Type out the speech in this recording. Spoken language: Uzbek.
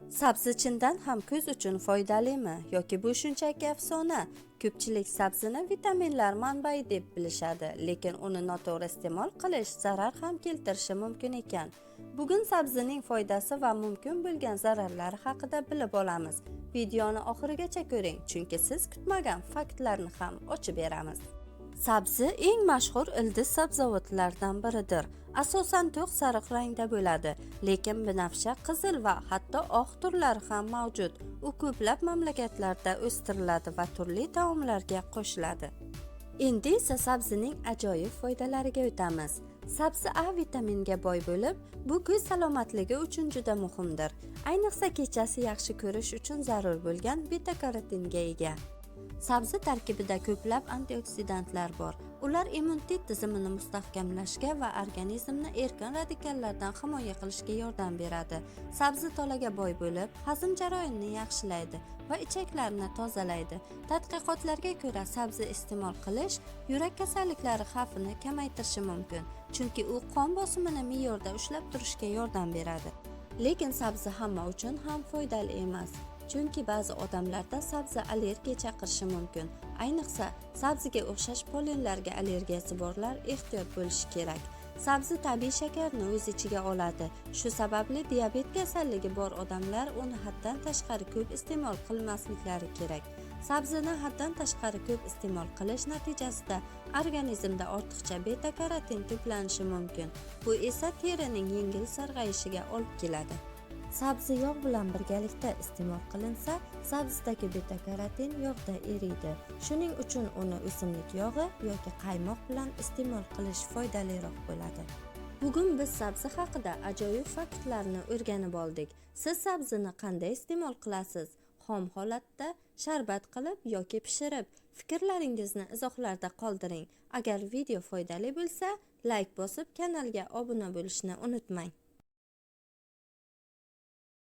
Sabzi chindan ham ko'z uchun foydalimi yoki bu shunchaki afsona? Ko'pchilik sabzini vitaminlar manbai deb bilishadi, lekin uni noto'g'ri iste'mol qilish zarar ham keltirishi mumkin ekan. Bugun sabzining foydasi va mumkin bo'lgan zararlari haqida bilib olamiz. Videoni oxirigacha ko'ring, chunki siz kutmagan faktlarni ham ochib beramiz. Sabzi eng mashhur ildiz sabzavotlardan biridir. Asosan to'q sariq rangda bo'ladi, lekin binafsha, qizil va hatto oq turlari ham mavjud. U ko'plab mamlakatlarda o'stiriladi va turli taomlarga qo'shiladi. Endi esa sabzining ajoyib foydalariga o'tamiz. Sabzi A vitaminiga boy bo'lib, bu ko'z salomatligi uchun juda muhimdir. Ayniqsa kechasi yaxshi ko'rish uchun zarur bo'lgan beta-karotinga ega. Sabzi tarkibida ko'plab antioksidantlar bor. Ular immunitet tizimini mustahkamlashga va organizmni erkin radikallardan himoya qilishga yordam beradi. Sabzi tolaga boy bo'lib, hazm jarayonini yaxshilaydi va ichaklarni tozalaydi. Tadqiqotlarga ko'ra, sabzi iste'mol qilish yurak kasalliklari xavfini kamaytirishi mumkin, chunki u qon bosimini me'yorda ushlab turishga yordam beradi. Lekin sabzi hamma uchun ham foydali emas. Chunki ba'zi odamlarda sabzi allergiya chaqirishi mumkin. Ayniqsa, sabziga o'xshash pollenlarga allergiyasi borlar ehtiyot bo'lishi kerak. Sabzi tabiiy shakarni o'z ichiga oladi. Shu sababli diabet kasalligi bor odamlar uni haddan tashqari ko'p iste'mol qilmasliklari kerak. Sabzini haddan tashqari ko'p iste'mol qilish natijasida organizmda ortiqcha beta-karotin to'planishi mumkin. Bu esa terining yengil sarg'ayishiga olib keladi. Sabzi yog' bilan birgalikda iste'mol qilinsa, sabzidagi beta-karotin yog'da eriydi. Shuning uchun uni o'simlik yog'i yoki qaymoq bilan iste'mol qilish foydaliroq bo'ladi. Bugun biz sabzi haqida ajoyib faktlarni o'rganib oldik. Siz sabzini qanday iste'mol qilasiz? Xom holatda, sharbat qilib yoki pishirib? Fikrlaringizni izohlarda qoldiring. Agar video foydali bo'lsa, like bosib kanalga obuna bo'lishni unutmang.